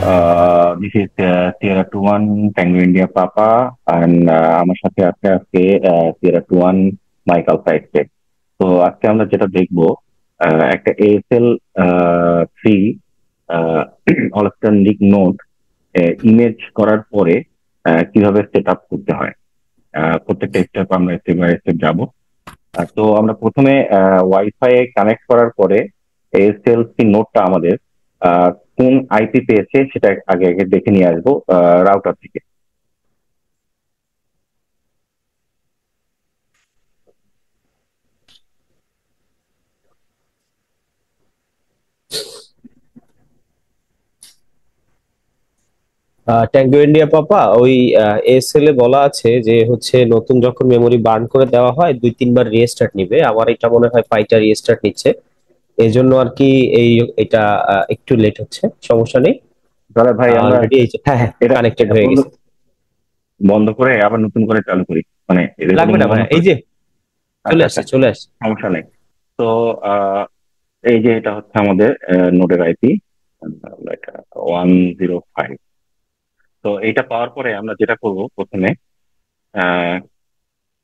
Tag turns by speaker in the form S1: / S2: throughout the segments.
S1: This is Sierra 21 Tango India Papa and আমার সাথে আছে আজকে Sierra 21 Mike Alpha Escape। তো আজকে আমরা যেটা দেখবো একটা ASL 3 all star league note image করার পরে কিভাবে সেট আপ করতে হয়। প্রত্যেকটা স্টেপ আমরা স্টেপ বাই স্টেপ যাবো। তো আমরা প্রথমে ওয়াইফাই কানেক্ট করার পরে এএসএল সি নোটটা আমাদের কোন আইপি পেয়েছে সেটা আগে আগে দেখে নিয়ে আসবো রাউটার থেকে।
S2: ট্যাঙ্গো ইন্ডিয়া পাপা ওই এএসএল এ বলা আছে যে হচ্ছে নতুন যখন মেমোরি বার্ন করে দেওয়া হয় 2-3 বার রিস্টার্ট নিবে। আমার এটা মনে হয় 5টা রিস্টার্ট নিচ্ছে, এই জন্য আর কি এটা একটু লেট হচ্ছে। সমস্যা নেই,
S1: তাহলে ভাই আমরা
S2: অলরেডি হ্যাঁ হ্যাঁ
S1: এটা
S2: কানেক্টেড
S1: এটা
S2: হয়ে
S1: বন্ধ
S2: গেছে।
S1: বন্ধ করে আবার নতুন করে চালু করি, মানে এটা
S2: লাগবে
S1: রেকর্ডিং
S2: না
S1: বন্ধ
S2: ভাইয়া, এই
S1: করে।
S2: যে চলে
S1: আচ্ছা
S2: আসছে
S1: আচ্ছা,
S2: চলে আসছে।
S1: সমস্যা নেই। তো এই যে এটা হচ্ছে আমাদের নোডের আইপি, এটা 105। তো এইটা পাওয়ার পরে আমরা যেটা করব প্রথমে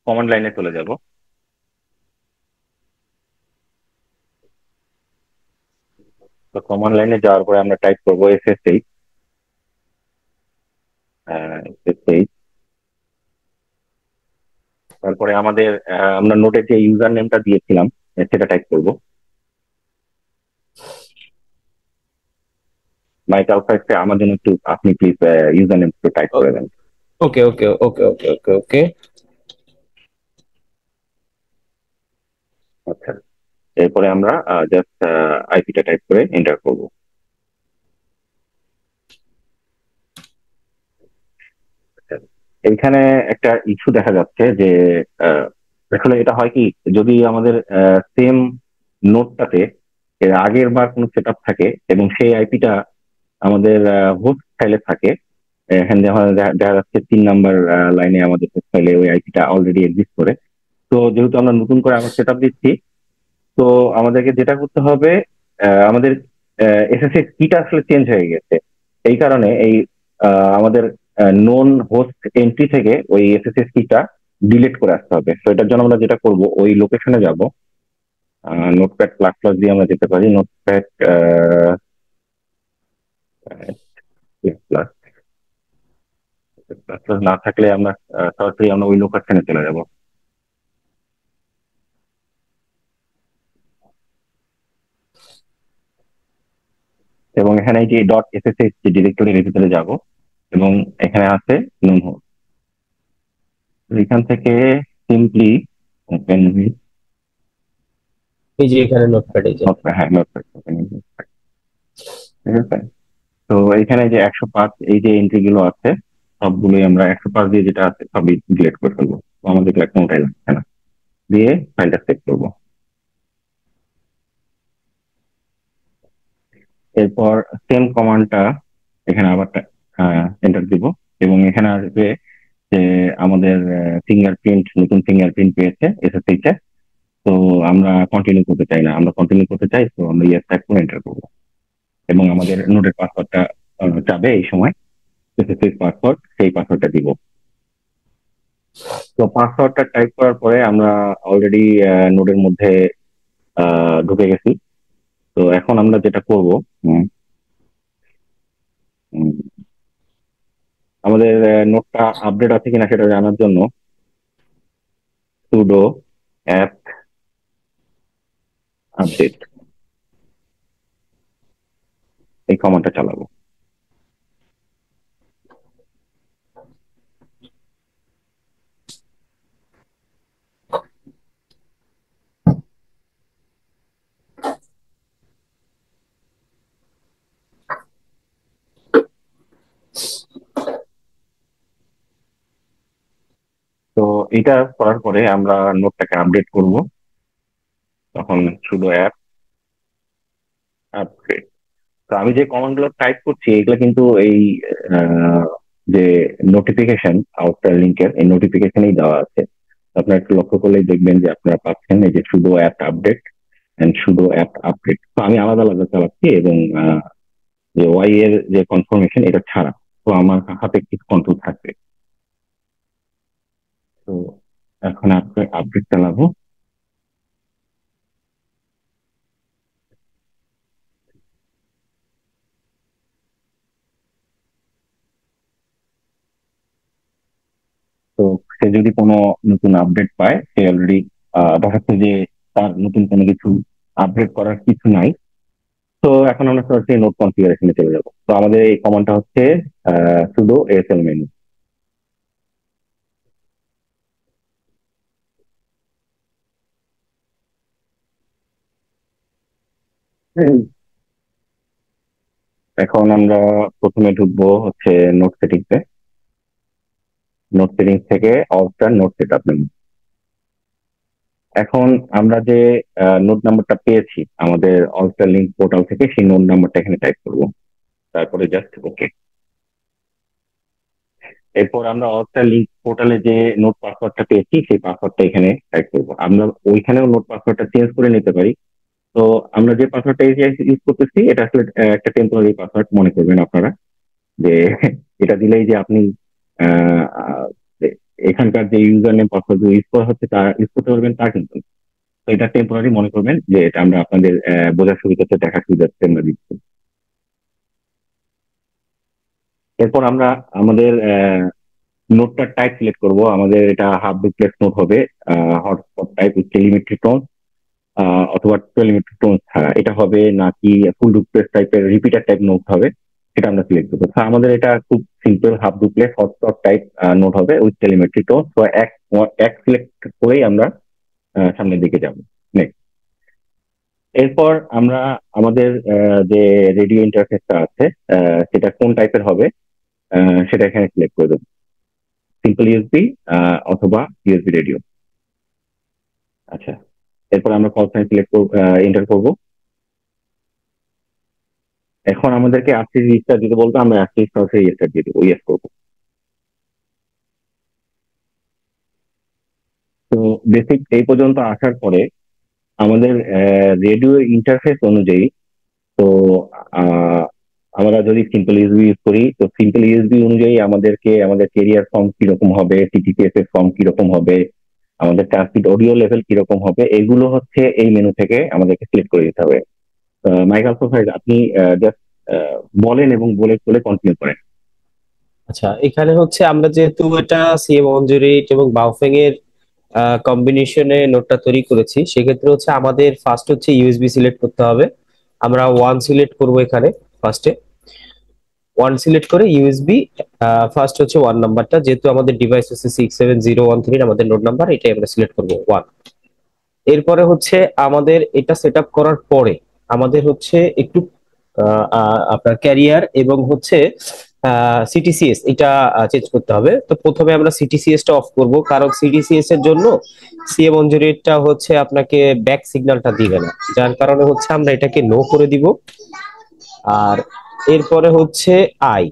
S1: কমান্ড লাইনে চলে যাব। তো কমান্ড লাইনে যাওয়ার পরে আমরা টাইপ করবো SSH। SSH, তারপরে আমাদের আমরা নোটের যে ইউজার নেমটা দিয়েছিলাম সেটা টাইপ করব। মাইকাল ফাইভকে আমার জন্য একটু আপনি প্লিজ ইউজার নেম একটু টাইপ করে দেন।
S2: ওকে ওকে ওকে ওকে ওকে ওকে।
S1: আচ্ছা, এরপরে আমরা জাস্ট আইপিটা টাইপ করে এন্টার করব। আচ্ছা, এইখানে একটা ইস্যু দেখা যাচ্ছে যে আসলে এটা হয় কি, যদি আমাদের সেম নোটটাতে এর আগের বার কোনো সেট আপ থাকে এবং সেই আইপিটা আমাদের হোস্ট ফাইলে থাকে, এখানে দেখা যাচ্ছে 3 নাম্বার লাইনে আমাদের হোস্ট ফাইলে ওই আইপিটা অলরেডি এক্সিস্ট করে। তো যেহেতু আমরা নতুন করে আবার সেট আপ দিচ্ছি, তো আমাদেরকে যেটা করতে হবে, আমাদের এসএসএস কিটা আসলে চেঞ্জ হয়ে গেছে। এই কারণে এই আমাদের নোন হোস্ট এন্ট্রি থেকে ওই এসএসএস কিটা ডিলিট করে আসতে হবে। তো এটার জন্য আমরা যেটা করব, ওই লোকেশনে যাব, নোটপ্যাড প্লাস প্লাস দিয়ে আমরা যেতে পারি। নোটপ্যাড প্লাস প্লাস প্লাস না থাকলে আমরা সরাসরি আমরা ওই লোকেশনে চলে যাব। এবং এখানে এই যে ডট এসএসএস যে ডিরেক্টরির ভিতরে যাব এবং এখানে আছে নুন হোস্ট। এখান থেকে সিম্পলি ওপেন উইথ
S2: এই যে এখানে নোটপ্যাড, এই যে
S1: নোটপ্যাড। হ্যাঁ, নোটপ্যাড ওপেন উইথ নোটপ্যাড, ঠিক আছে। তো এইখানে যে 105 এই যে এন্ট্রি গুলো আছে সবগুলোই আমরা 105 দিয়ে যেটা আছে সবই ডিলিট করে ফেলবো। তো আমাদের কোনোটাই লাগছে না, দিয়ে ফাইলটা সেভ করবো। এরপর সেম কমান্ডটা এখানে আবার এন্টার দিব এবং এখানে আসবে যে আমাদের ফিঙ্গারপ্রিন্ট, নতুন ফিঙ্গারপ্রিন্ট পেয়েছে এসএসএইচ এ। তো আমরা কন্টিনিউ করতে চাই না, আমরা কন্টিনিউ করতে চাই, তো আমরা ইয়েস টাইপ করে এন্টার করবো এবং আমাদের নোটের পাসওয়ার্ডটা চাবে এই সময়, স্পেসিফিক পাসওয়ার্ড, সেই পাসওয়ার্ডটা দিব। তো পাসওয়ার্ডটা টাইপ করার পরে আমরা অলরেডি নোটের মধ্যে ঢুকে গেছি। তো এখন আমরা যেটা করব, আমাদের নোটটা আপডেট আছে কিনা সেটা জানার জন্য সুডো অ্যাপ আপডেট এই কমান্ডটা চালাবো। তো এটা করার পরে আমরা নোটটাকে আপডেট করব, তখন সুডো অ্যাপ আপডেট। তো আমি যে কমান্ড গুলো টাইপ করছি এগুলো কিন্তু এই আহ, যে নোটিফিকেশন আউটসাইড লিঙ্কের এই নোটিফিকেশনেই দেওয়া আছে। আপনারা একটু লক্ষ্য করলেই দেখবেন যে আপনারা পাচ্ছেন এই যে sudo app update and sudo app update. তো আমি আলাদা আলাদা চালাচ্ছি এবং যে ওয়াই এর যে কনফার্মেশন এটা ছাড়া, তো আমার হাতে কিছু কন্ট্রোল থাকবে। তো এখন আপডেট চালাবো। তো সে যদি কোনো নতুন আপডেট পায়, সে অলরেডি দেখাচ্ছে যে তার নতুন কোনো কিছু আপডেট করার কিছু নাই। তো এখন আমরা সরাসরি নোট কনফিগারেশনে চলে যাবো। তো আমাদের এই কমান্ডটা হচ্ছে সুডো এএসএল মেনু। এখন আমরা প্রথমে ঢুকবো হচ্ছে নোট সেটিংসে। নোট সেটিংস থেকে all note set up menu. এখন আমরা যে নোট নাম্বারটা পেয়েছি আমাদের অলস্টার লিঙ্ক পোর্টাল থেকে, সেই নোট নাম্বারটা এখানে টাইপ করব, তারপরে জাস্ট ওকে। এরপর আমরা অলস্টার লিঙ্ক পোর্টালে যে নোট পাসওয়ার্ডটা পেয়েছি সেই পাসওয়ার্ডটা এখানে টাইপ করবো। আমরা ওইখানেও নোট পাসওয়ার্ডটা চেঞ্জ করে নিতে পারি। তো আমরা যে পাসওয়ার্ডটা ইউজ করতেছি এটা আসলে একটা টেম্পোরারি পাসওয়ার্ড মনে করবেন আপনারা, যে এটা দিলেই যে আপনি আহ, আহ, এখানকার যে ইউজার নেম পাসওয়ার্ড ইউজ করা হচ্ছে তা ইউজ করতে পারবেন তা কিন্তু না। তো এটা টেম্পোরারি মনে করবেন, যে এটা আমরা আপনাদের বোঝার সুবিধাতে দেখার সুবিধাতে আমরা দিচ্ছি। এরপর আমরা আমাদের নোটটার টাইপ সিলেক্ট করব। আমাদের এটা হাফ ডুপ্লেক্স নোট হবে, hotspot type with telemetry tone, অথবা টেলিমেট্রি টোন ছাড়া এটা হবে, নাকি ফুল ডুপ্লেক্স টাইপের রিপিটার টাইপ নোট হবে, সেটা আমরা সিলেক্ট করবো। তো আমাদের এটা খুব simple half duplex hotspot type note হবে উইথ টেলিমেট্রি টোন। তো এক এক সিলেক্ট করেই আমরা সামনের দিকে যাব। নেক্সট। এরপর আমরা আমাদের যে রেডিও ইন্টারফেসটা আছে সেটা কোন টাইপের হবে সেটা এখানে সিলেক্ট করে দেবো, সিম্পল ইউএসবি অথবা ইউএসবি রেডিও। আচ্ছা, এরপর আমরা কল সাইন সিলেক্ট এন্টার করব। এখন আমাদেরকে আরসি রেজিস্টার দিতে বলতো, আমরা আরসি সরাসরি রেজিস্টার দিয়ে দেবো, ইয়েস করবো। তো বেসিক এই পর্যন্ত আসার পরে আমাদের রেডিও ইন্টারফেস অনুযায়ী, তো আহ, আমরা যদি সিম্পল ইউএসবি ইউজ করি, তো সিম্পল ইউএসবি অনুযায়ী আমাদেরকে আমাদের কেরিয়ার ফর্ম কিরকম হবে, টিটিপিএস এর ফর্ম কিরকম হবে, আমাদের ট্রান্সমিট অডিও লেভেল কিরকম হবে, এগুলো হচ্ছে এই মেনু থেকে আমাদেরকে সিলেক্ট করে দিতে হবে। মাইকেল সোফাইজ, আপনি জাস্ট বলেন এবং বলে বলে কন্টিনিউ করেন।
S2: আচ্ছা, এখানে হচ্ছে আমরা যেহেতু এটা CM108 এবং বাওফেং এর কম্বিনেশনে নোটটা তৈরি করেছি, সেক্ষেত্রে হচ্ছে আমাদের ফার্স্ট হচ্ছে ইউএসবি সিলেক্ট করতে হবে। আমরা ওয়ান সিলেক্ট করব এখানে ফার্স্টে। ওয়ান সিলেক্ট করে ইউএসবি ফার্স্ট হচ্ছে ওয়ান নাম্বারটা, যেহেতু আমাদের ডিভাইস হচ্ছে 67013, আমাদের নোট নাম্বার এটাই আমরা সিলেক্ট করবো ওয়ান। এরপরে হচ্ছে আমাদের এটা সেট আপ করার পরে আমাদের হচ্ছে একটু আপনার ক্যারিয়ার এবং হচ্ছে সিটিসিএস এটা চেঞ্জ করতে হবে। তো প্রথমে আমরা সিটিসিএস টা অফ করব, কারণ সিটিসিএস এর জন্য CM108টা হচ্ছে আপনাকে ব্যাক সিগন্যালটা দিবে না, যার কারণে হচ্ছে আমরা এটাকে নো করে দিব। আর এরপরে হচ্ছে আই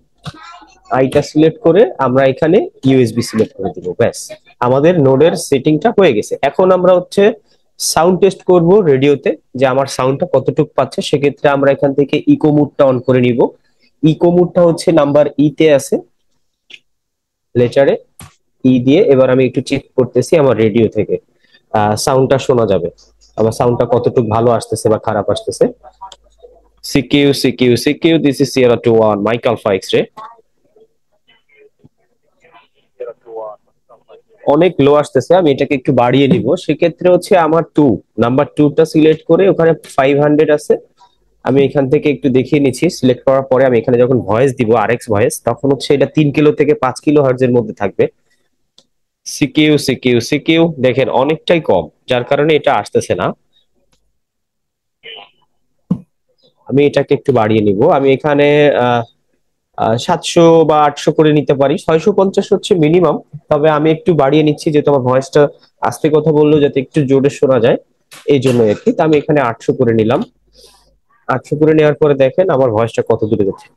S2: আইটা সিলেক্ট করে আমরা এখানে ইউএসবি সিলেক্ট করে দিব, ব্যাস আমাদের নোডের সেটিংটা হয়ে গেছে। এখন আমরা হচ্ছে সাউন্ড টেস্ট করব রেডিওতে, যে আমার সাউন্ডটা কতটুকু পাচ্ছে। সেক্ষেত্রে আমরা এখান থেকে ইকো মুডটা অন করে নিব। ইকো মুডটা হচ্ছে নাম্বার তে আছে, লেটারে দিয়ে। এবার আমি একটু চেক করতেছি আমার রেডিও থেকে সাউন্ডটা শোনা যাবে, আমার সাউন্ডটা কতটুকু ভালো আসতেছে বা খারাপ আসতেছে। CQ CQ CQ, this is Sierra 21 Mike Alpha X-ray. অনেক লো আসতেছে, আমি এটাকে একটু বাড়িয়ে নিব। সেক্ষেত্রে হচ্ছে আমার নাম্বার টুটা সিলেক্ট করে, ওখানে 500 আছে, আমি এখান থেকে একটু দেখিয়ে নিচ্ছি। সিলেক্ট করার পরে আমি এখানে যখন ভয়েস দিব RX ভয়েস, তখন হচ্ছে এটা 3 কিলো থেকে 5 কিলো হার্টজের মধ্যে থাকবে। সিকিউ সিকিউ সিকিউ, দেখেন অনেকটাই কম, যার কারণে এটা আসতেছে না। আমি এটাকে একটু বাড়িয়ে নিব। আমি এখানে 700 বা 800 করে নিতে পারি, 650 হচ্ছে মিনিমাম। তবে আমি একটু বাড়িয়ে নিচ্ছি, যেহেতু আমার ভয়েসটা আস্তে কথা বললেও যাতে একটু জোরে শোনা যায়, এই জন্য আর কি। তো আমি এখানে 800 করে নিলাম। 800 করে নেওয়ার পরে দেখেন আমার ভয়েসটা কত দূরে যাচ্ছে।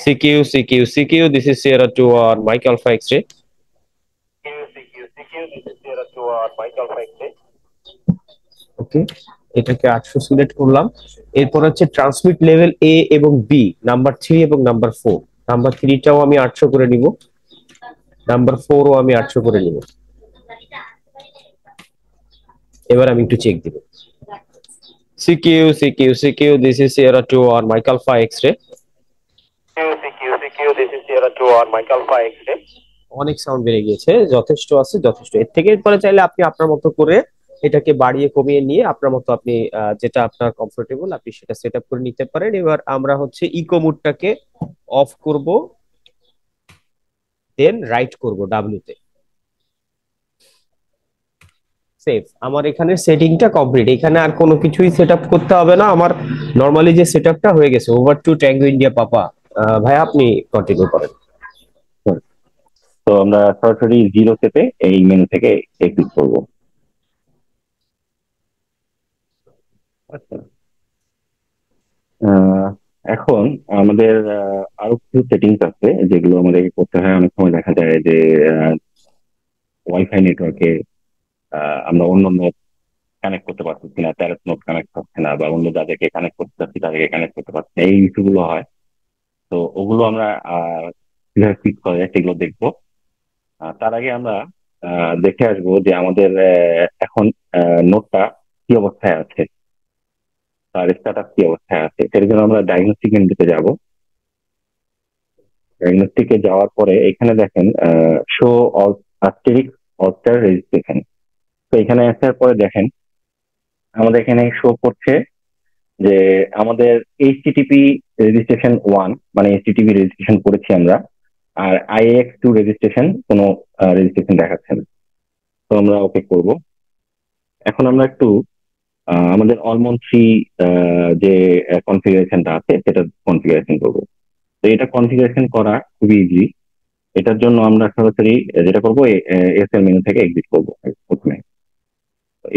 S2: CQ CQ CQ, this is Sierra 21 Mike Alpha X-ray. Okay, এটাকে 800 সিলেক্ট করলাম। এরপর হচ্ছে ট্রান্সমিট লেভেল এ এবং বি, নাম্বার 3 এবং নাম্বার 4। নাম্বার 3টাও আমি 800 করে নিব, নাম্বার 4ও আমি 800 করে নিব। এবার আমি একটু চেক দিব। CQ CQ CQ, this is Sierra 2 on Mike Alpha X-ray. অনেক সাউন্ড বেড়ে গিয়েছে, যথেষ্ট আছে, যথেষ্ট। এর থেকে পরে চাইলে আপনি আপনার মতো করে এটাকে বাড়িয়ে কমিয়ে নিয়ে আপনার মতো আপনি যেটা আপনার কমফোর্টেবল আপনি সেটা সেট আপ করে নিতে পারেন। এবার আমরা হচ্ছে ইকো মোডটাকে অফ করব, দেন রাইট করব ডাব্লিউ তে। সেভ। আমার এখানে সেটিংটা কমপ্লিট, এখানে আর কোনো কিছুই সেট আপ করতে হবে না। আমার নর্মালি যে সেট আপটা হয়ে গেছে। ওভার টু ট্যাঙ্গো ইন্ডিয়া পাপা। ভাই আপনি কন্টিনিউ করেন।
S1: তো আমরা সরাসরি জিরো সেটে এই মেনু থেকে এক্সিট করবো। আচ্ছা, এখন আমাদের আরো কিছু সেটিংস আছে যেগুলো আমাদেরকে করতে হয়। অনেক সময় দেখা যায় যে ওয়াইফাই নেটওয়ার্কে আমরা অন্য নোট কানেক্ট করতে পারতেছি না, তেরো নোট কানেক্ট হচ্ছে না, বা অন্য যাদেরকে কানেক্ট করতে চাচ্ছি তাদেরকে কানেক্ট করতে পারছি না, এই ইস্যুগুলো হয়। তো ওগুলো আমরা কিভাবে ফিক্স করা যায় সেগুলো দেখবো। তার আগে আমরা দেখে আসবো যে আমাদের এখন নোটটা কি অবস্থায় আছে, তার স্ট্যাটাস কি অবস্থায় আছে। এর জন্য আমরা ডায়াগনস্টিক এন্ট্রিতে যাব। ডায়াগনস্টিকে যাওয়ার পরে এখানে দেখেন শো আস্টেরিক অস্টার রেজিস্ট্রেশন। তো এখানে আসার পরে দেখেন আমাদের এখানে শো করছে যে আমাদের এইচটিটিপি রেজিস্ট্রেশন 1, মানে এইচটিটিপি রেজিস্ট্রেশন করেছি আমরা, আর IAX2 রেজিস্ট্রেশন কোনো রেজিস্ট্রেশন দেখাচ্ছে না। তো আমরা ওকে করব। এখন আমরা একটু আমাদের অলমন্ড 3 যে কনফিগারেশনটা আছে সেটা কনফিগারেশন করব। তো এটা কনফিগারেশন করা খুবই ইজি। এটার জন্য আমরা সরাসরি যেটা করবো এস এর মেনু থেকে এক্সিট করবো প্রথমে।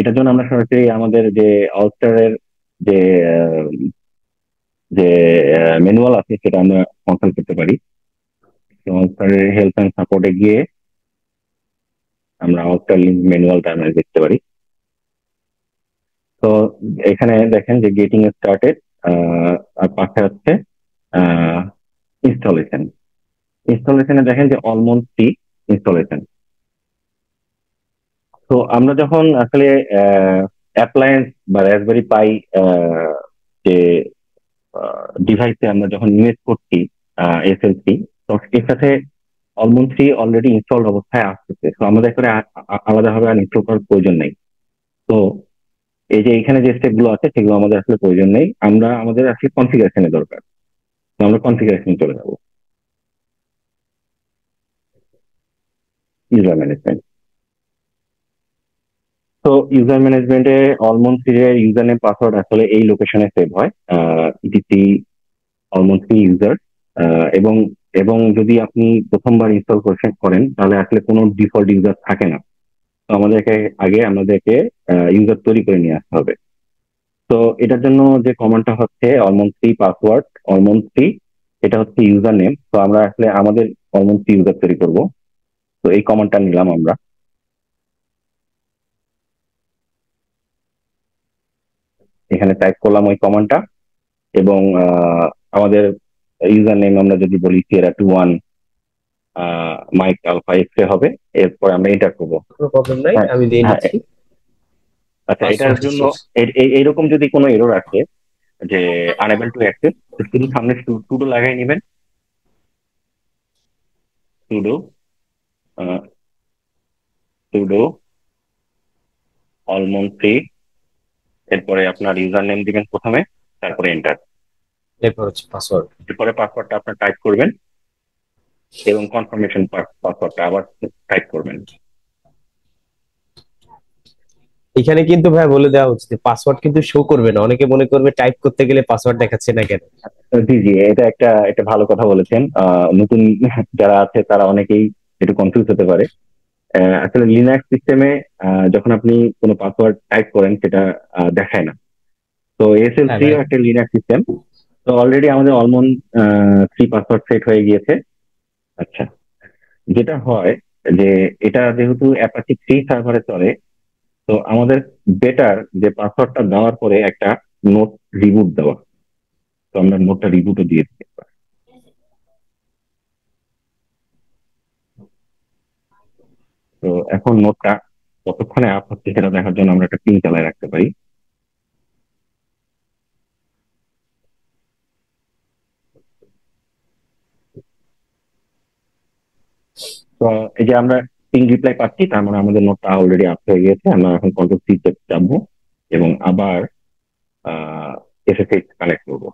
S1: এটার জন্য আমরা সরাসরি আমাদের যে অলস্টারের যে আহ, যে ম্যানুয়াল আছে সেটা আমরা কনসাল্ট করতে পারি। অলস্টারের হেল্প অ্যান্ড সাপোর্টে গিয়ে আমরা অলস্টার লিঙ্ক ম্যানুয়ালটা আমরা দেখতে পারি। তো এখানে দেখেন যে গেটিং স্টার্টেড আর পাশে হচ্ছে ইনস্টলেশন। ইনস্টলেশনে দেখেন যে অলমন্ড 3 ইনস্টলেশন। তো আমরা যখন আসলে অ্যাপ্লায়েন্স বা রাসবেরি পাই যে ডিভাইসে আমরা যখন ইউজ করছি SL3, তো এর সাথে অলমন্ড 3 অলরেডি ইনস্টলড অবস্থায় আসতেছে। তো আমাদের করে আলাদাভাবে আর ইনস্টল করার প্রয়োজন নেই। তো এই যে এখানে যে স্টেপ গুলো আছে সেগুলো আমাদের আসলে প্রয়োজন নেই, আমাদের আসলে কনফিগারেশনের দরকার। তো আমরা কনফিগারেশনে চলে যাবো, ইউজার ম্যানেজমেন্ট। তো ইউজার ম্যানেজমেন্টে অলমন্ড 3 এর ইউজার নেম পাসওয়ার্ড আসলে এই লোকেশনে সেভ হয়, ইটিসি অলমন্ড 3 ইউজার। এবং এবং যদি আপনি প্রথমবার ইনস্টল করেন তাহলে আসলে কোনো ডিফল্ট ইউজার থাকে না। তো আমাদেরকে ইউজার তৈরি করে নিয়ে আসতে হবে। তো এটার জন্য যে কমান্ডটা হচ্ছে অলমন্ড 3 পাসওয়ার্ড অলমন্ড 3, এটা হচ্ছে ইউজার নেম। তো আমরা আসলে আমাদের অলমন্ড 3 ইউজার তৈরি করব। তো এই কমান্ডটা নিলাম আমরা, এখানে টাইপ করলাম ওই কমান্ডটা। এবং আমাদের ইউজার নেম আমরা যদি বলি সিয়েরা 21 মাইক আলফা এক্স হবে। এরপর আমরা এন্টার করবো।
S2: কোনো প্রবলেম নাই,
S1: হ্যাঁ,
S2: আমি দিয়ে
S1: হ্যাঁ।
S2: নিচ্ছি।
S1: আচ্ছা, এটার
S2: পাসওয়ার্ড
S1: জন্য এইরকম যদি কোনো এরর আসে যে আনএবল টু অ্যাক্সেস, শুধু সামনে সুডো লাগাই নেবেন। সুডো সুডো অলমন্ড 3, এরপরে আপনার ইউজার নেম দিবেন প্রথমে, তারপরে এন্টার।
S2: এরপর হচ্ছে পাসওয়ার্ড।
S1: এরপরে পাসওয়ার্ডটা আপনার টাইপ করবেন এবং কনফার্মেশন পাসওয়ার্ডটা আবার টাইপ করবেন।
S2: এখানে কিন্তু ভাই বলে দেওয়া উচিত পাসওয়ার্ড কিন্তু শো করবে না, অনেকে মনে করবে টাইপ করতে গেলে পাসওয়ার্ড দেখাচ্ছে না কেন।
S1: জি, জি, এটা একটা ভালো কথা বলেছেন। নতুন যারা আছে তারা অনেকেই একটু কনফিউজ হতে পারে। আসলে লিনাক্স সিস্টেমে যখন আপনি কোনো পাসওয়ার্ড টাইপ করেন সেটা দেখায় না। তো এসএল
S2: হ্যাঁ
S1: থ্রি
S2: ভাই।
S1: একটা লিনাক্স সিস্টেম। তো অলরেডি আমাদের অলমন্ড 3 পাসওয়ার্ড সেট হয়ে গিয়েছে। আচ্ছা, যেটা হয় যে এটা যেহেতু অ্যাপাচি 3 সার্ভারে চলে, তো আমাদের বেটার যে পাসওয়ার্ডটা দেওয়ার পরে একটা নোট রিবুট দেওয়া। তো আমরা নোটটা রিবুটও দিয়ে দিই। তো এখন নোটটা কতক্ষণে আপ হচ্ছে সেটা দেখার জন্য আমরা একটা পিন চালায় রাখতে পারি। তো এই যে আমরা পিন রিপ্লাই পাচ্ছি, তার মানে আমাদের নোটটা অলরেডি আপ হয়ে গেছে। আমরা এখন কন্ট্রোল সি চাপবো এবং আবার এসএসএইচ কানেক্ট করবো।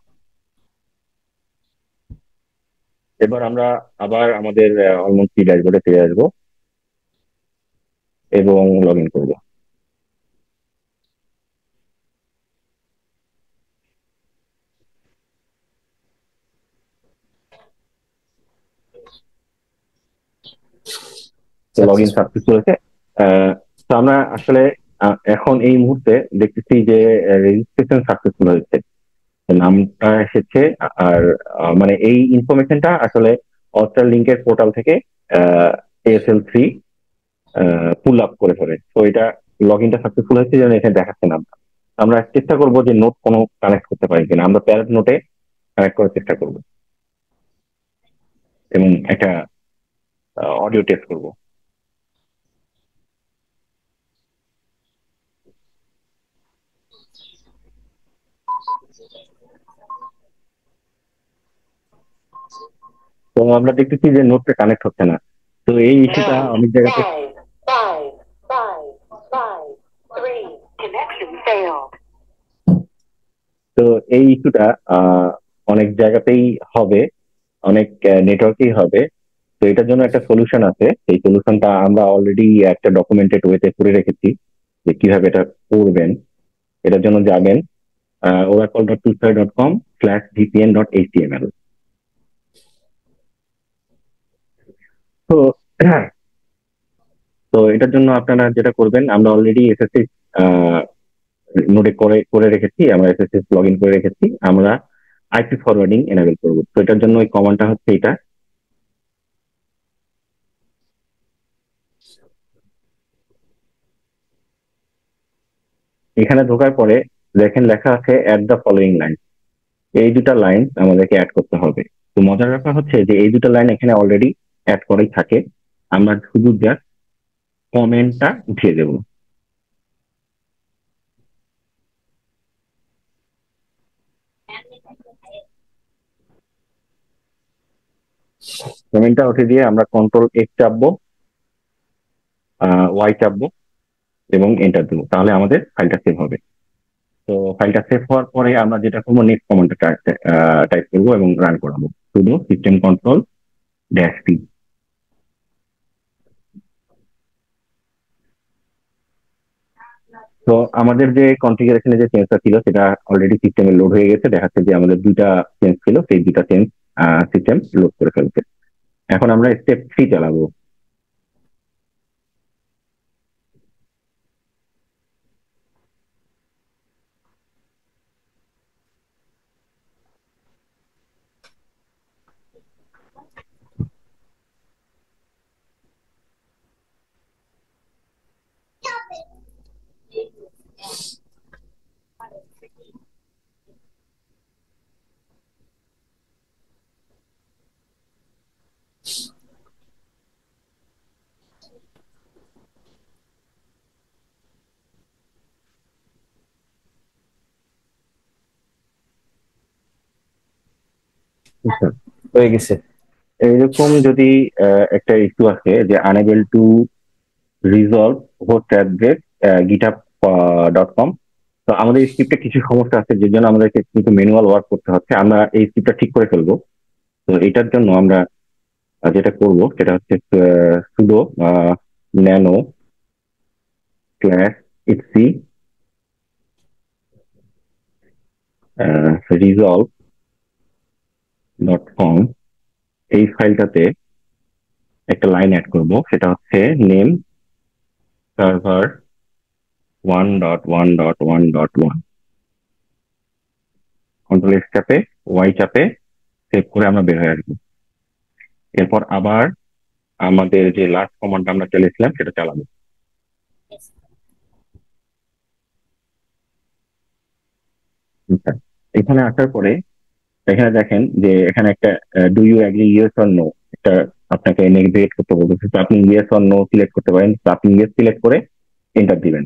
S1: এবার আমরা আবার আমাদের অলমোস্ট ড্যাশবোর্ডে ফিরে আসবো এবং লগ ইন করবো। তো লগ ইন
S2: সাকসেসফুল।
S1: সাকসেসফুল হয়েছে। তো আমরা আসলে এখন এই মুহূর্তে দেখতেছি যে রেজিস্ট্রেশন সাকসেসফুল হয়েছে, নামটা এসেছে। আর মানে এই ইনফরমেশনটা আসলে অস্ট্রাল লিঙ্কের পোর্টাল থেকে ASL3 পুল আপ করে ফেলে। তো এটা লগ ইনটা সাকসেসফুল হয়েছে যেন এখানে দেখাচ্ছে না। আমরা চেষ্টা করবো যে নোট কোনো কানেক্ট করতে পারি কিনা, আমরা প্যারেন্ট নোটে কানেক্ট করার চেষ্টা করবো এবং একটা অডিও টেস্ট করবো। তো আমরা দেখতেছি যে নোটটা কানেক্ট হচ্ছে না। তো এই ইস্যুটা
S3: Nine,
S1: অনেক জায়গাতে।
S3: five, five, five, five, three. Connection failed.
S1: তো এই ইস্যুটা অনেক জায়গাতেই হবে, অনেক নেটওয়ার্কেই হবে। তো এটার জন্য একটা সলিউশন আছে, এই সলিউশনটা আমরা অলরেডি একটা ডকুমেন্টেড ওয়েতে করে রেখেছি যে কিভাবে এটা করবেন। এটার জন্য যাবেন oracle.toolstar.com/vpn.html। তো তো এটার জন্য আপনারা যেটা করবেন, আমরা অলরেডি এসএসএস নোটে করে করে রেখেছি, আমরা এসএসএস লগ ইন করে রেখেছি। আমরা আইপি ফরওয়ার্ডিং এনাবেল করবো। তো এটার জন্য ওই কমান্ডটা হচ্ছে এটা। এখানে ঢোকার পরে দেখেন লেখা আছে অ্যাড দ্য ফলোইং লাইন। এই দুটা লাইন আমাদেরকে অ্যাড করতে হবে। তো মজার ব্যাপার হচ্ছে যে এই দুটো লাইন এখানে অলরেডি অ্যাড করাই থাকে, আমরা শুধু জাস্ট কমেন্টটা উঠিয়ে দেবো। কমেন্টটা উঠে দিয়ে আমরা কন্ট্রোল এক্স চাপবো, ওয়াই চাপবো এবং এন্টার দেবো, তাহলে আমাদের ফাইলটা সেভ হবে। তো ফাইলটা সেভ হওয়ার পরে আমরা যেটা করবো, নেক্সট কমান্ডটা টাইপ করবো এবং রান করাবো, শুধু সিস্টেম কন্ট্রোল -p। তো আমাদের যে কনফিগারেশনে যে চেঞ্জটা ছিল সেটা অলরেডি সিস্টেমে লোড হয়ে গেছে। দেখাচ্ছে যে আমাদের দুইটা চেঞ্জ ছিল, সেই দুইটা চেঞ্জ সিস্টেম লোড করে ফেলছে। এখন আমরা স্টেপ 3 চালাবো। আচ্ছা,
S2: হয়ে গেছে।
S1: এইরকম যদি একটা ইস্যু আছে যে unable to resolve host address github.com, তো আমাদের স্ক্রিপ্টে কিছু সমস্যা আছে যে জন্য আমাদেরকে কিন্তু ম্যানুয়াল ওয়ার্ক করতে হচ্ছে। আমরা এই স্ক্রিপ্টটা ঠিক করে ফেলবো। তো এটার জন্য আমরা যেটা করব সেটা হচ্ছে সুডো ন্যানো /etc resolve.com, এই ফাইলটাতে একটা লাইন অ্যাড করব, সেটা হচ্ছে নেম সার্ভার 1.1.1.1। কন্ট্রোল এক্স চাপে, ওয়াই চাপে সেভ করে আমরা বের হয়ে আসবো। এরপর আবার আমাদের যে লাস্ট কমান্ডটা আমরা চালিয়েছিলাম সেটা চালাবো। আচ্ছা, এখানে আসার পরে এখানে দেখেন যে এখানে একটা do you agree yes or no একটা আপনাকে নেগেটিভ করতে বলতেছে। তো আপনি ইয়েস অর নো সিলেক্ট করতে পারেন। তো আপনি ইয়েস সিলেক্ট করে এন্টার দিবেন।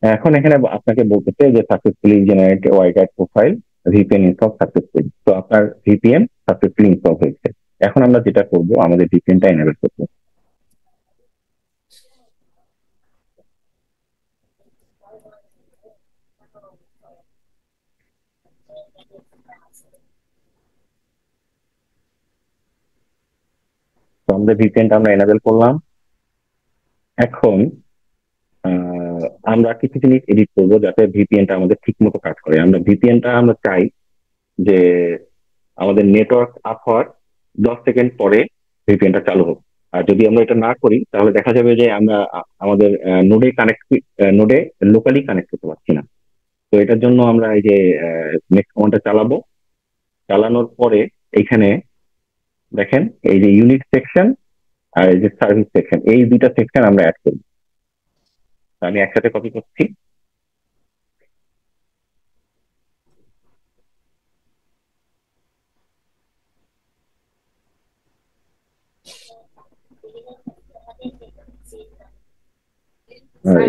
S1: এখন এখানে আপনাকে বলতেছে যে successfully generate wide profile, VPN install successfully. তো আপনার ভিপিএন সাকসেসফুলি ইনস্টল হয়েছে। এখন আমরা যেটা করব, আমাদের ভিপিএনটা এনেবল করবো। তো আমাদের ভিপিএনটা আমরা এনেবল করলাম। এখন আহ, আমরা কিছু জিনিস এডিট করবো যাতে ভিপিএনটা আমাদের ঠিক মতো কাজ করে। আমরা চাই যে আমাদের নেটওয়ার্ক আপ হওয়ার 10 সেকেন্ড পরে ভিপিএনটা চালু হোক। আর যদি আমরা এটা না করি তাহলে দেখা যাবে যে আমরা আমাদের নোডে লোকালি কানেক্ট করতে পারছি না। তো এটার জন্য আমরা এই যে নেক্সট কমান্ডটা চালাবো। চালানোর পরে এইখানে দেখেন এই যে ইউনিট সেকশন আর এই যে সার্ভিস সেকশন, এই দুইটা সেকশন আমরা অ্যাড করবো। আমি একসাথে কপি করছি।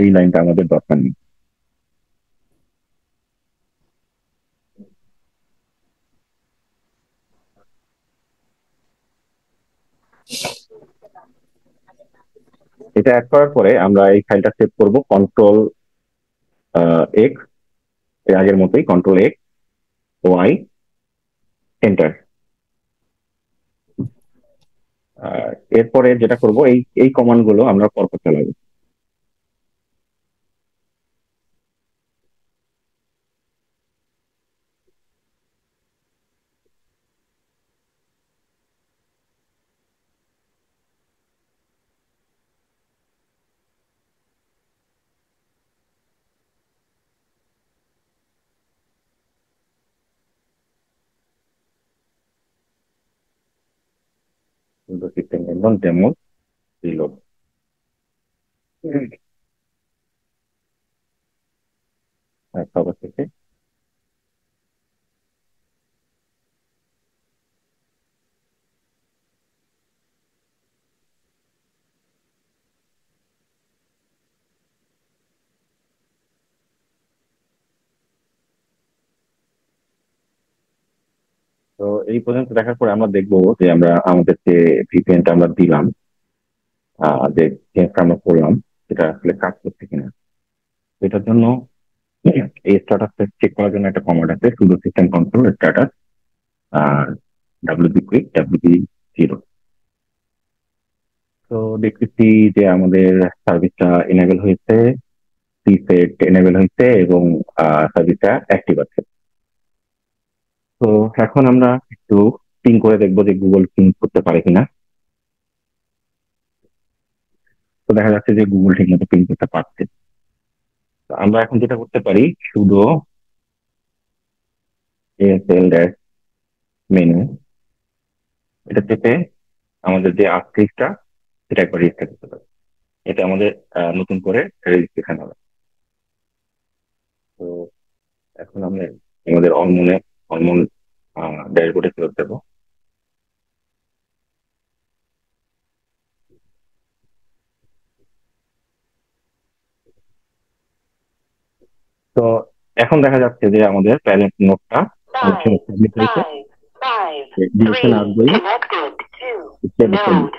S1: এই লাইনটা আমাদের দরকার নেই। এটা অ্যাড করার পরে আমরা এই ফাইলটা সেভ করব কন্ট্রোল এক্স, এর আগের মতোই কন্ট্রোল এক্স ওয়াই এন্টার। এরপরে যেটা করব, এই এই কমান্ড গুলো আমরা পরপর চালাবো। System demo reload. সবার থেকে তো এই পর্যন্ত দেখার পরে আমরা দেখবো যে আমরা আমাদের যে ভিপিএনটা আমরা দিলাম, যে চেঞ্জটা আমরা করলাম সেটা আসলে কাজ করছে কিনা। এটার জন্য এই স্ট্যাটাস চেক করার জন্য একটা কমান্ড আছে, সুডো সিস্টেম কন্ট্রোল স্ট্যাটাস আর ডাব্লিউপি কুইক ডাব্লিউপি 0। তো দেখতেছি যে আমাদের সার্ভিসটা এনেবল হয়েছে, প্রিসেট এনেবল হয়েছে এবং সার্ভিসটা অ্যাক্টিভ আছে। তো এখন আমরা একটু পিং করে দেখবো যে গুগল পিং করতে পারে কিনা। তো দেখা যাচ্ছে যে গুগল ঠিক মতো পিং করতে পারছে। তো আমরা এখন যেটা করতে পারি, সুডো এএসএল ড্যাশ মেনু, এটা চেপে আমাদের যে আর্ট্রিকটা সেটা একবার রেজিস্টার করতে পারি। এটা আমাদের নতুন করে রেজিস্ট্রেশন হবে। তো এখন আমরা আমাদের অলমন ড্যাশবোর্ডে ফেরত দেবো। তো এখন দেখা যাচ্ছে যে আমাদের প্যারেন্ট নোটটা
S3: Five,
S1: সাবমিট হয়েছে।
S3: five,
S1: ডিরেকশন
S3: three,
S1: আসবেই
S3: connected to node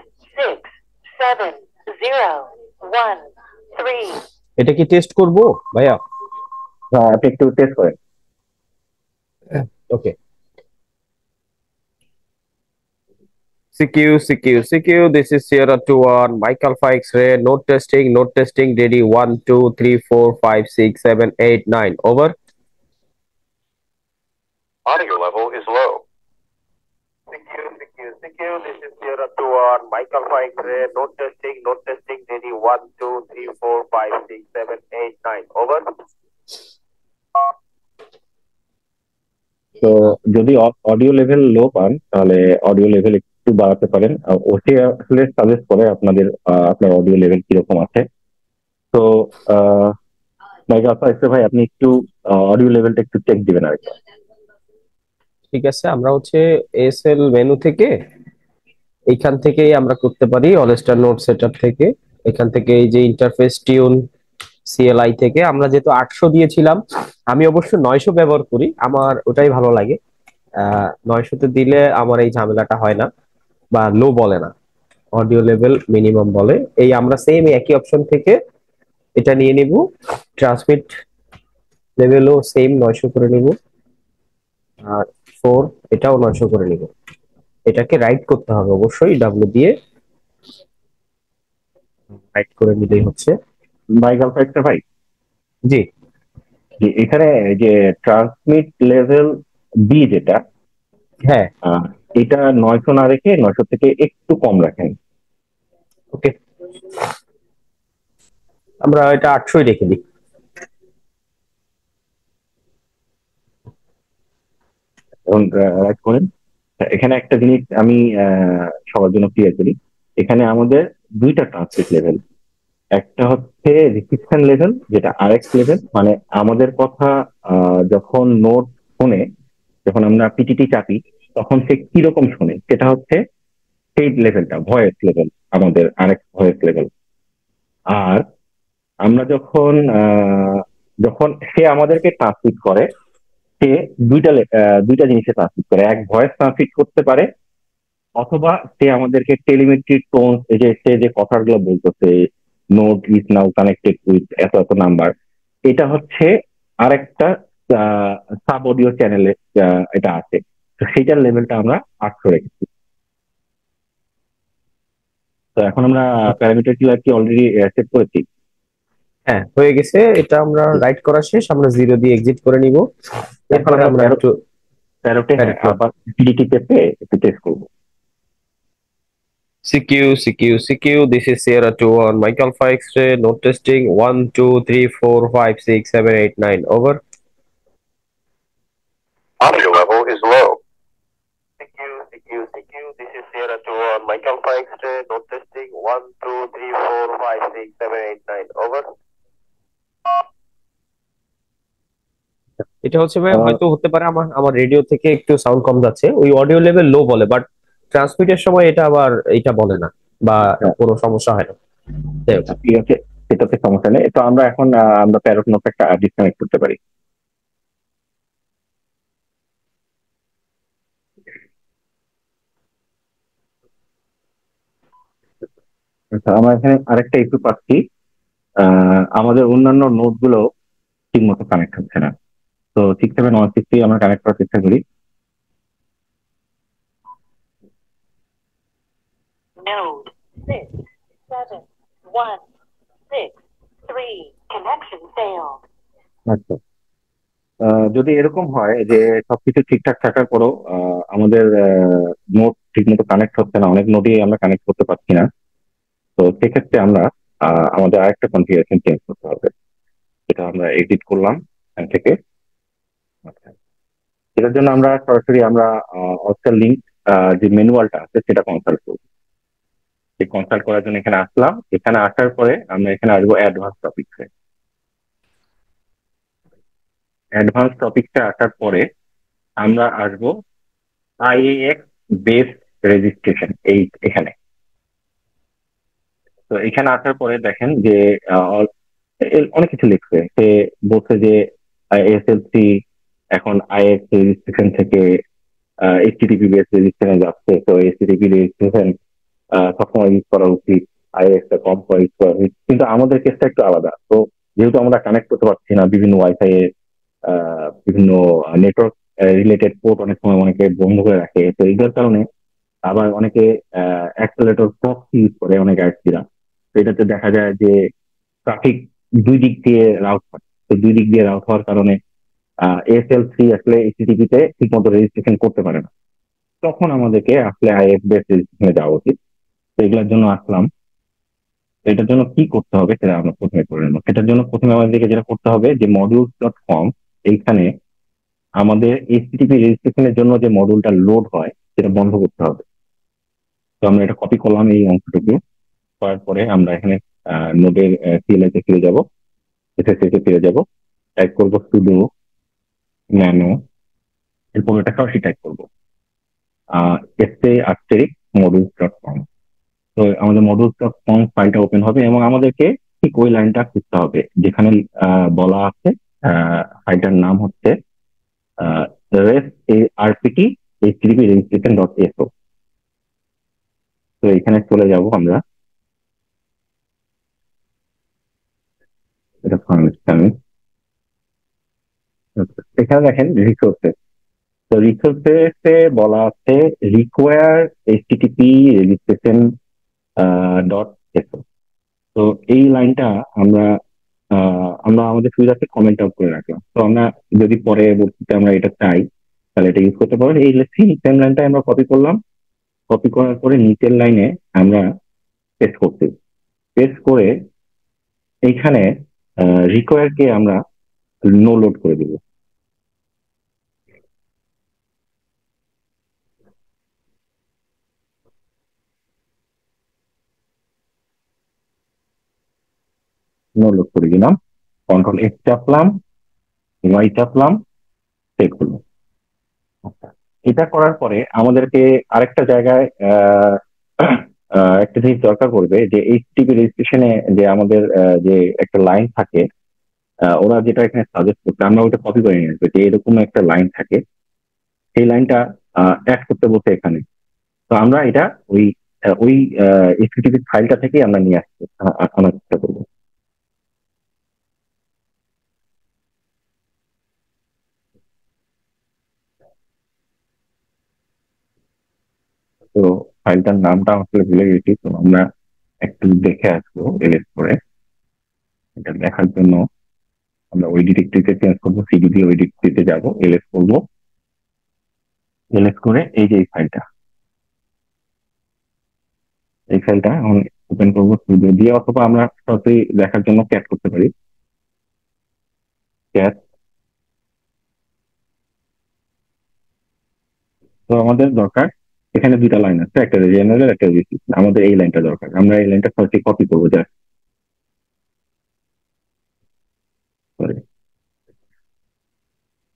S3: 67013.
S2: এটা কি টেস্ট করব ভাইয়া?
S1: আপনি একটু টেস্ট করেন।
S2: ওকে। CQ, this is Sierra 21, Mike Alpha X-ray, node testing, ready 1, 2, 3, 4, 5, 6, 7, 8, 9, over.
S4: Audio level is low. CQ, this is Sierra 21, Mike Alpha X-ray, node testing, ready 1, 2, 3, 4, 5, 6, 7, 8, 9, over.
S1: তো যদি audio level লো পান তাহলে অডিও লেভেল একটু বাড়াতে পারেন। OC আসলে suggest করে আপনার অডিও লেভেল কিরকম আছে। তো মাইকেল ফাইক্স ভাই, আপনি একটু অডিও লেভেলটা একটু চেক দিবেন আরেকবার।
S2: ঠিক আছে, আমরা হচ্ছে এএসএল মেনু থেকে এইখান থেকেই আমরা করতে পারি, অলস্টার নোট সেটআপ থেকে। এখান থেকে এই যে ইন্টারফেস টিউন সিএলআই থেকে আমরা যেহেতু 800 দিয়েছিলাম, আমি অবশ্য 900 ব্যবহার করি, আমার ওটাই ভালো লাগে। 900তে দিলে আমার এই ঝামেলাটা হয় না, বা লো বলে না, অডিও লেভেল মিনিমাম বলে। এই আমরা সেম একই অপশন থেকে এটা নিয়ে নিব, ট্রান্সমিট লেভেলও সেম 900 করে নিব, আর 4 এটাও 900 করে নিব। এটাকে রাইট করতে হবে অবশ্যই, ডাব্লিউ দিয়ে রাইট করে নিলেই হচ্ছে।
S1: মাইকেল ফাইক্স ভাই,
S2: জি।
S1: যে এখানে যে ট্রান্সমিট লেভেল বি যেটা,
S2: হ্যাঁ।
S1: আহ, এটা 900 না রেখে 900 থেকে একটু কম রাখেন।
S2: ওকে, আমরা এটা 800 রেখে দিই।
S1: এবং রাইট করেন। এখানে একটা জিনিস আমি সবার জন্য ক্লিয়ার করি। এখানে আমাদের দুইটা ট্রান্সমিট লেভেল, একটা হচ্ছে রিসিপশন লেভেল, যেটা আরএক্স লেভেল, মানে আমাদের কথা যখন নোট শোনে, যখন আমরা পিটিটি চাপি, তখন সে কিরকম শোনে সেটা হচ্ছে সেই লেভেলটা, ভয়েস লেভেল, আমাদের আরএক্স ভয়েস লেভেল। আর আমরা যখন সে আমাদেরকে ট্রান্সমিট করে, সে দুইটা জিনিসে ট্রান্সমিট করে। এক, ভয়েস ট্রান্সমিট করতে পারে, অথবা সে আমাদেরকে টেলিমেট্রি টোন, এই যে সে যে কথাগুলো বলতেছে, note is now connected with এত এত নাম্বার, এটা হচ্ছে আরেকটা সাব অডিও চ্যানেলে এটা আছে। তো সেইটার লেভেলটা আমরা 800 রেখেছি। তো এখন আমরা প্যারামিটার কি অলরেডি সেট করেছি।
S2: হ্যাঁ, হয়ে গেছে, এটা আমরা রাইট করা শেষ, আমরা 0 দিয়ে এক্সিট করে নিব।
S1: এখন
S2: এরপরে
S1: আমরা
S2: আমরা একটু
S1: প্যারোটে আবার পিডিটি পেপে একটু টেস্ট করবো।
S2: CQ, CQ, CQ. This is Sierra 2 on Mike Alpha X-ray. Note testing 1, 2, 3, 4, 5, 6, 7, 8, 9. Over.
S4: Audio level is low. CQ, CQ, CQ. This is Sierra 2 on Mike Alpha X-ray. Note testing 1, 2, 3, 4, 5, 6, 7, 8, 9. Over.
S2: এটা হচ্ছে ভাই, হয়তো হতে পারে আমার আমার radio থেকে একটু সাউন্ড কম যাচ্ছে, ওই অডিও লেভেল লো বলে, বাট ট্রান্সমিটের সময় এটা আবার এটা বলে না, বা কোনো সমস্যা হয় না। যাই হোক।
S1: ঠিক আছে, সেটাতে সমস্যা নেই। তো আমরা এখন আমরা প্যারোট নোট একটা ডিসকানেক্ট করতে পারি। আচ্ছা, আমরা এখানে আরেকটা ইস্যু পাচ্ছি, আমাদের অন্যান্য নোট গুলো ঠিক মতো কানেক্ট হচ্ছে না। তো 67160 আমরা কানেক্ট করার চেষ্টা করি।
S3: Node 6, 7, 1, 6, 3. Connection failed.
S1: আচ্ছা, যদি এরকম হয় যে সবকিছু ঠিকঠাক থাকার পরও আমাদের নোট ঠিক মতো কানেক্ট হচ্ছে না, অনেক নোটই আমরা কানেক্ট করতে পারছি না, তো সেক্ষেত্রে আমরা আমাদের আরেকটা কনফিগারেশন চেঞ্জ করতে হবে। এটা আমরা এডিট করলাম এখান থেকে। আচ্ছা, এটার জন্য আমরা সরাসরি অস্কার লিঙ্ক যে ম্যানুয়ালটা আছে সেটা কনসাল্ট করবো। এই কনসাল্ট করার জন্য এখানে আসলাম। এখানে আসার পরে আমরা এখানে আসবো অ্যাডভান্স টপিকসে। অ্যাডভান্স টপিকসে আসার পরে আমরা আসবো আইএএক্স বেস রেজিস্ট্রেশন, এখানে। তো এখানে আসার পরে দেখেন যে অনেক কিছু লিখছে। সে বলছে যে এসএলসি এখন আইএক্স রেজিস্ট্রেশন থেকে এইচটিটিপি বেস রেজিস্ট্রেশনে যাচ্ছে। তো এইচটিটিপি রেজিস্ট্রেশন সবসময় ইউজ করা উচিত, আইএক্স টা কম করে ইউজ করা উচিত। কিন্তু আমাদের কেসটা একটু আলাদা। তো যেহেতু আমরা কানেক্ট করতে পারছি না, বিভিন্ন ওয়াইফাই এর বিভিন্ন নেটওয়ার্ক রিলেটেড পোর্ট অনেক সময় অনেকে বন্ধ করে রাখে, তো এইটার কারণে আবার অনেকে অ্যাক্সেলেটর প্রক্সি ইউজ করে, অনেক আইএসপিরা। তো এটাতে দেখা যায় যে ট্রাফিক দুই দিক দিয়ে রাউট হয়। তো দুই দিক দিয়ে রাউট হওয়ার কারণে এসএল3 আসলে এইচটিটিপি তে ঠিক মতো রেজিস্ট্রেশন করতে পারে না। তখন আমাদেরকে আসলে আইএফ বেস রেজিস্ট্রেশনে যাওয়া উচিত। তো এগুলোর জন্য আসলাম। তো এটার জন্য কি করতে হবে সেটা আমরা প্রথমে করে নেবো। সেটার জন্য প্রথমে আমাদেরকে যেটা করতে হবে, যে modules.com, এইখানে আমাদের এইচটিটিপি রেজিস্ট্রেশনের জন্য যে মডিউলটা লোড হয় সেটা বন্ধ করতে হবে। তো আমরা এটা কপি করলাম এই অংশটুকু। করার পরে আমরা এখানে নোডের CLI তে ফিরে যাব, SSH তে ফিরে যাব, টাইপ করবো sudo nano, এরপর এটাকেও আসি টাইপ করবো modules.com। তো আমাদের modules.com ফাইলটা ওপেন হবে এবং আমাদেরকে ঠিক ওই লাইনটা খুঁজতে হবে যেখানে বলা আছে ফাইলটার নাম হচ্ছে rest rpt http registration.so। তো এখানে চলে যাব আমরা, এটা আমি এখানে দেখেন রিসোর্সেস। তো রিসোর্সেসে বলা আছে রিকোয়ার http registration ডট এসো। তো এই লাইনটা আমরা আমরা আমাদের সুবিধার্থে কমেন্ট আউট করে রাখলাম। তো আমরা যদি পরবর্তীতে আমরা এটা চাই তাহলে এটা ইউজ করতে পারবো। এই সেম লাইনটা আমরা কপি করলাম, কপি করার পরে নিচের লাইনে আমরা পেস্ট করতে, পেস্ট করে এইখানে রিকোয়ার কে আমরা নো লোড করে দিব। নো লোড করে দিলাম, কন্ট্রোল এক্স চাপলাম, ওয়াই চাপলাম, সেভ হলো। আচ্ছা, এটা করার পরে আমাদেরকে আরেকটা জায়গায় একটা জিনিস দরকার পড়বে যে এইচটিপি রেজিস্ট্রেশনে যে আমাদের যে একটা লাইন থাকে, ওরা যেটা এখানে সাজেস্ট করছে আমরা ওটা কপি করে নিয়ে আসবো যে এরকম একটা লাইন থাকে, সেই লাইনটা অ্যাড করতে বলতে এখানে। তো আমরা এটা ওই ওই এইচটিপি ফাইলটা থেকেই আমরা নিয়ে আসতে আনার চেষ্টা করবো। তো ফাইলটার নামটা আসলে ভুলে গেছি, তো আমরা একটু দেখে আসবো এলএস করে। এটা দেখার জন্য আমরা ওই ডিরেক্টরিতে চেঞ্জ করবো, সিডিবি ওই ডিরেক্টরিতে যাবো, এলএস করবো, এলএস করে এই যে এই ফাইলটা এখন ওপেন করবো স্টুডিও দিয়ে, অথবা আমরা সরাসরি দেখার জন্য ক্যাট করতে পারি, ক্যাট। তো আমাদের দরকার এখানে দুইটা লাইন আছে, একটা জেনারেল একটা রেজিস্ট্রেশন, আমাদের এই লাইনটা দরকার, আমরা এই লাইনটা সরাসরি কপি করবো যা।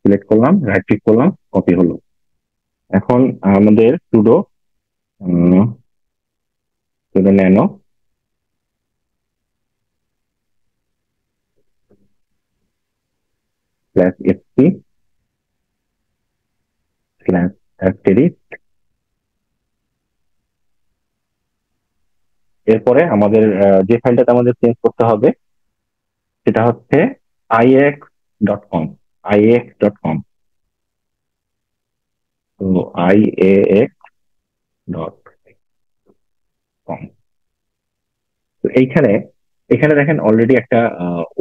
S1: সিলেক্ট করলাম, রাইট ক্লিক করলাম, কপি হলো। এখন আমাদের pseudo pseudo nano /sp /asterisk, এরপরে আমাদের যে ফাইলটাতে আমাদের চেঞ্জ করতে হবে সেটা হচ্ছে ix.com, ix.com। তো ix.com। তো এইখানে এখানে দেখেন অলরেডি একটা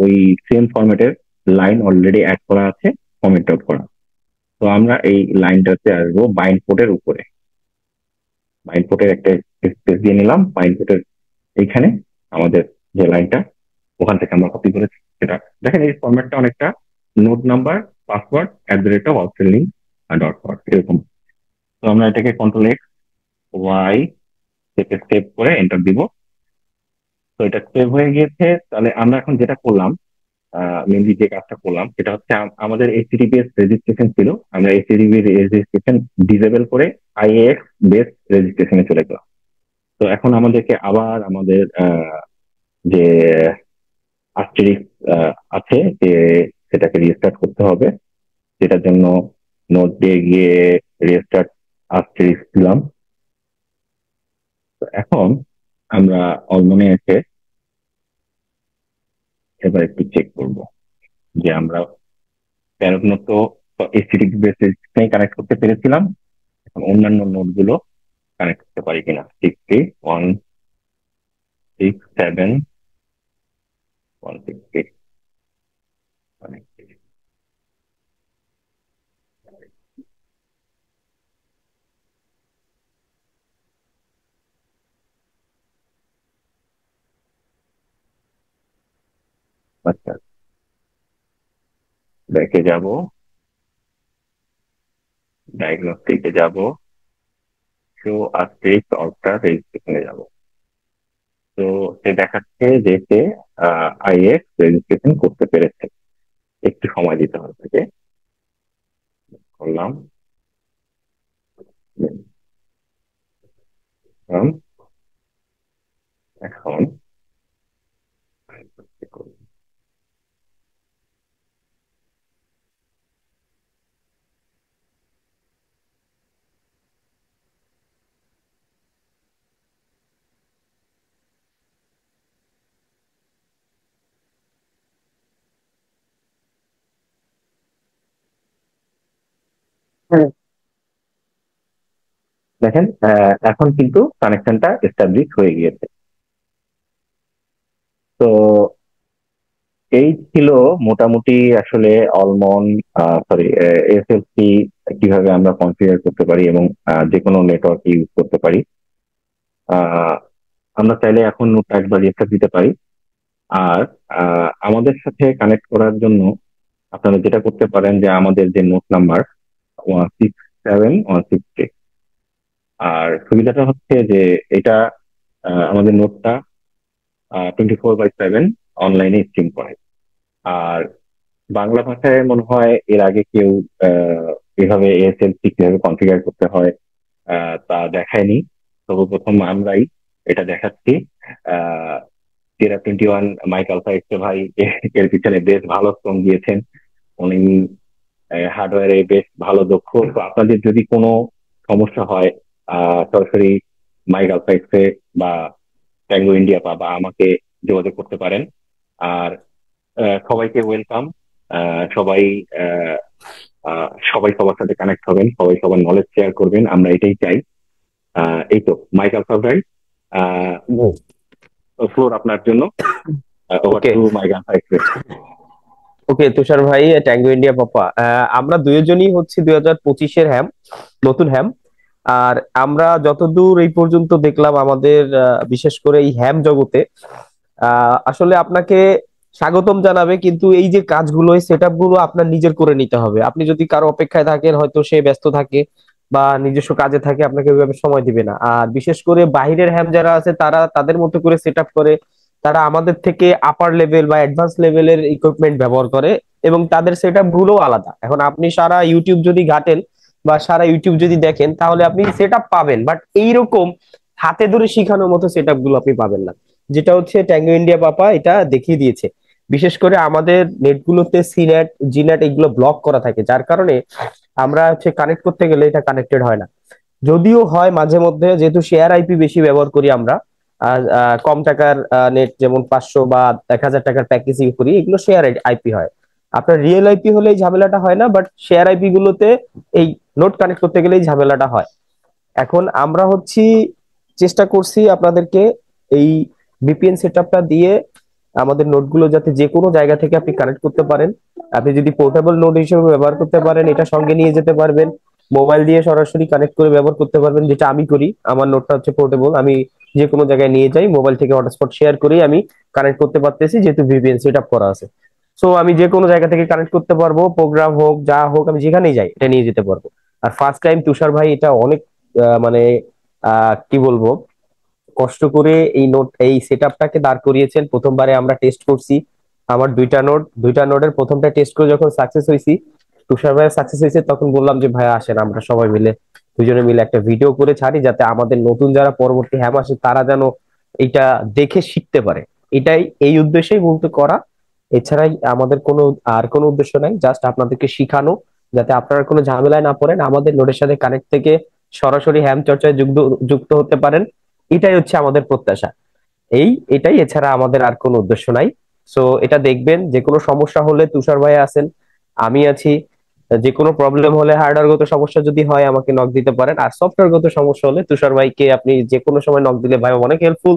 S1: ওই সেম ফরম্যাটের লাইন অলরেডি অ্যাড করা আছে, কমেন্ট আউট করা। তো আমরা এই লাইনটাতে আসবো বাইন্ড পোর্টের উপরে, বাইন্ড পোর্টের একটা স্পেস দিয়ে নিলাম, বাইন্ড পোর্টের এইখানে আমাদের যে লাইনটা ওখান থেকে আমরা কপি করেছি সেটা দেখেন, এই ফরম্যাটটা অনেকটা নোট নাম্বার পাসওয়ার্ড @allsellink.org এরকম। তো আমরা এটাকে কন্ট্রোল এক্স ওয়াই থেকে সেভ করে এন্টার দিব। তো এটা সেভ হয়ে গিয়েছে। তাহলে আমরা এখন যেটা করলাম, মেনলি যে কাজটা করলাম সেটা হচ্ছে আমাদের এইচটিটিপিএস রেজিস্ট্রেশন ছিল, আমরা এইচটিটিপি রেজিস্ট্রেশন ডিসেবল করে আইএক্স বেস রেজিস্ট্রেশনে চলে গেলাম। তো এখন আমাদেরকে আবার আমাদের যে আস্টেরিস্ক আছে যে সেটাকে রিস্টার্ট করতে হবে, যেটার জন্য নোট দিয়ে গিয়ে রিস্টার্ট আস্টেরিস্ক দিলাম। তো এখন আমরা অলমনে এসে এবার একটু চেক করব যে আমরা 13 নোট তো এইচটিটিপি বেস রেজিস্ট্রেশনে কানেক্ট করতে পেরেছিলাম, এখন অন্যান্য নোট গুলো কানেক্ট করতে পারি কিনা। 63 167 168 connect। আচ্ছা, ব্যাকে যাব, ডায়াগনস্টিকে যাব, শো আস্টেরিক অর্কটা রেজিস্ট্রেশনে যাব। তো সে দেখাচ্ছে যে সে আইএক্স রেজিস্ট্রেশন করতে পেরেছে। একটু সময় দিতে হবে তাকে। করলাম। হুম, এখন দেখেন এখন কিন্তু কানেকশনটা এস্টাবলিশ হয়ে গিয়েছে। তো এই ছিল মোটামুটি আসলে অলমন সরি এসএলসি কিভাবে আমরা কনফিগার করতে পারি এবং যে কোনো নেটওয়ার্ক ইউজ করতে পারি। আহ, আমরা চাইলে এখন নোট একবার রিস্টার্ট দিতে পারি। আর আমাদের সাথে কানেক্ট করার জন্য আপনারা যেটা করতে পারেন যে আমাদের যে নোট নাম্বার 167163। আর সুবিধাটা হচ্ছে যে এটা আমাদের নোটটা 24/7 অনলাইনে স্ট্রিম করে। আর বাংলা ভাষায় মনে হয় এর আগে কেউ এভাবে এএসএলসি কিভাবে কনফিগার করতে হয় তা দেখায়নি। সর্বপ্রথম আমরাই এটা দেখাচ্ছি। আহ টেরা 21 মাইক আলফা এক্সে ভাই এর পিছনে বেশ ভালো শ্রম দিয়েছেন। উনি হার্ডওয়্যারে বেশ ভালো দক্ষ। তো আপনাদের যদি কোনো সমস্যা হয় সরাসরি মাইক আলফা এক্সে বা ট্যাঙ্গো ইন্ডিয়া বা আমাকে যোগাযোগ করতে পারেন। আর সবাইকে ওয়েলকাম। সবাই আহ, সবাই সবার সাথে কানেক্ট হবেন, সবাই সবার নলেজ শেয়ার করবেন, আমরা এটাই চাই। এই তো মাইক আলফা ভাই, ফ্লোর আপনার জন্য। Over
S2: okay
S1: two Mike Alpha express.
S2: Okay Tushar ভাই, ট্যাঙ্গো ইন্ডিয়া পাপা, আমরা দুজনই হচ্ছে 2025-এর হ্যাম, নতুন হ্যাম। আর আমরা যতদূর এই পর্যন্ত দেখলাম আমাদের বিশেষ করে এই হ্যাম জগতে আসলে আপনাকে স্বাগতম জানাবে, কিন্তু এই যে কাজগুলো এই সেট গুলো আপনার নিজের করে নিতে হবে। আপনি যদি কারো অপেক্ষায় থাকেন, হয়তো সে ব্যস্ত থাকে বা নিজস্ব কাজে থাকে, আপনাকে ওইভাবে সময় দিবে না। আর বিশেষ করে বাইরের হ্যাম যারা আছে তারা তাদের মতো করে সেট করে, তারা আমাদের থেকে আপার লেভেল বা অ্যাডভান্স লেভেলের ইকুইপমেন্ট ব্যবহার করে এবং তাদের সেট আপ গুলো আলাদা। এখন আপনি সারা ইউটিউব যদি ঘাটেন বা সারা ইউটিউব যদি দেখেন, তাহলে আপনি সেট আপ পাবেন, বাট এইরকম হাতে ধরে শিখানোর মতো সেট আপ গুলো আপনি পাবেন না, যেটা হচ্ছে ট্যাঙ্গো ইন্ডিয়া পাপা এটা দেখিয়ে দিয়েছে। বিশেষ করে আমাদের নেটগুলোতে সিনেট জিনেট এগুলো ব্লক করা থাকে, যার কারণে আমরা হচ্ছে কানেক্ট করতে গেলে এটা কানেক্টেড হয় না। যদিও হয় মাঝে মধ্যে, যেহেতু শেয়ার আইপি বেশি ব্যবহার করি আমরা, কম টাকার নেট যেমন 500 বা 1000 টাকার প্যাকেজিং করি, এগুলো শেয়ার আইপি হয়। আপনার রিয়েল আইপি হলে এই ঝামেলাটা হয় না, বাট শেয়ার আইপি গুলোতে এই নোট কানেক্ট করতে গেলে এই ঝামেলাটা হয়। এখন আমরা হচ্ছি চেষ্টা করছি আপনাদেরকে এই ভিপিএন সেটআপটা দিয়ে আমাদের নোটগুলো যাতে যে কোনো জায়গা থেকে আপনি কানেক্ট করতে পারেন। আপনি যদি পোর্টেবল নোট হিসেবে ব্যবহার করতে পারেন, এটা সঙ্গে নিয়ে যেতে পারবেন। মোবাইল দিয়ে সরাসরি কানেক্ট করে ব্যবহার করতে পারবেন, যেটা আমি করি। আমার নোটটা হচ্ছে পোর্টেবল, আমি যে কোনো জায়গায় নিয়ে যাই, মোবাইল থেকে হটস্পট শেয়ার করেই আমি কানেক্ট করতে পারতেছি, যেহেতু ভিপিএন সেটআপ করা আছে। সো আমি যে কোনো জায়গা থেকে কানেক্ট করতে পারবো, প্রোগ্রাম হোক যা হোক, আমি যেখানেই যাই এটা নিয়ে যেতে পারবো। আর ফার্স্ট টাইম তুষার ভাই এটা অনেক মানে কি বলবো, কষ্ট করে এই নোট এই সেটআপটাকে দাঁড় করিয়েছেন। প্রথমবারে আমরা টেস্ট করছি, আমার দুইটা নোটের প্রথমটা টেস্ট করে যখন সাকসেস হয়েছি, তুষার ভাই সাকসেস হয়েছে, তখন বললাম যে ভাইয়া আসেন আমরা সবাই মিলে দুজনে মিলে একটা ভিডিও করে ছাড়ি, যাতে আমাদের নতুন যারা পরবর্তী হ্যাম আসে তারা যেন এইটা দেখে শিখতে পারে। এটাই এই উদ্দেশ্যেই মূলত করা, এছাড়াই আমাদের কোনো উদ্দেশ্য নাই, জাস্ট আপনাদেরকে শিখানো, যাতে আপনারা কোনো ঝামেলায় না পড়েন, আমাদের নোটের সাথে কানেক্ট থেকে সরাসরি হ্যাম চর্চায় যুক্ত যুক্ত হতে পারেন। এটাই হচ্ছে আমাদের প্রত্যাশা। এটাই, এছাড়া আমাদের আর কোনো উদ্দেশ্য নাই। সো এটা দেখবেন, যে কোনো সমস্যা হলে তুষার ভাই আছেন, আমি আছি। যে কোনো প্রবলেম হলে, হার্ডওয়্যারগত সমস্যা যদি হয় আমাকে নক দিতে পারেন, আর সফটওয়্যারগত সমস্যা হলে তুষার ভাইকে আপনি যে কোনো সময় নক দিলে ভাই অনেক হেল্পফুল,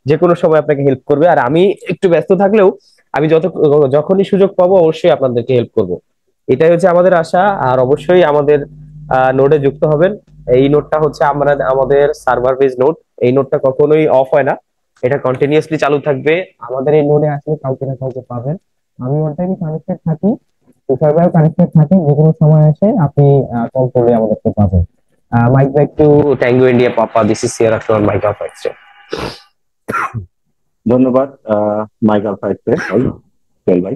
S2: যে কোনো সময় আপনাকে হেল্প করবে। আর আমি একটু ব্যস্ত থাকলেও আমি যখনই সুযোগ পাবো অবশ্যই আপনাদেরকে হেল্প করব। এটাই হচ্ছে আমাদের আশা। আর অবশ্যই আমাদের নোডে যুক্ত হবেন। এই নোটটা হচ্ছে আমাদের সার্ভার বেস নোট। এই নোটটা কখনোই অফ হয় না, এটা কন্টিনিউয়াসলি চালু থাকবে। আমাদের এই নোডে আসলে কাউকে না কাউকে পাবেন। আমি ওর টাইমে কানেক্টেড থাকি, তুষার ভাইও কানেক্টেড থাকে, যে কোনো সময় এসে আপনি কল করলে আমাদেরকে পাবেন। Mike back to Tango India Papa. This is Sierra Shore Mike Alpha X-ray.
S1: ধন্যবাদ মাইকেল ফাইসে ভাই ভাই।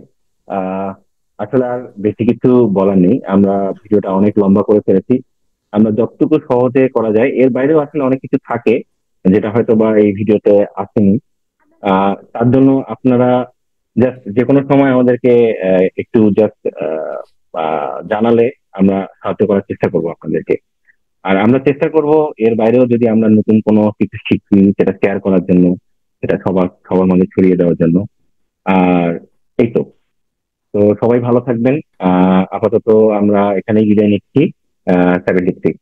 S1: আসলে আর বেশি কিছু বলার নেই, আমরা ভিডিওটা অনেক লম্বা করে ফেলেছি। আমরা যতটুকু সহজে করা যায়, এর বাইরেও আসলে অনেক কিছু থাকে যেটা হয়তো বা এই ভিডিওতে আসেনি। তার জন্য আপনারা জাস্ট যে কোনো সময় আমাদেরকে একটু জাস্ট জানালে আমরা সাহায্য করার চেষ্টা করবো আপনাদেরকে। আর আমরা চেষ্টা করব এর বাইরেও যদি আমরা নতুন কোনো কিছু শিখি সেটা শেয়ার করার জন্য, সেটা সবার সবার মাঝে ছড়িয়ে দেওয়ার জন্য। আর এই তো, তো সবাই ভালো থাকবেন। আপাতত আমরা এখানেই বিদায় নিচ্ছি। 76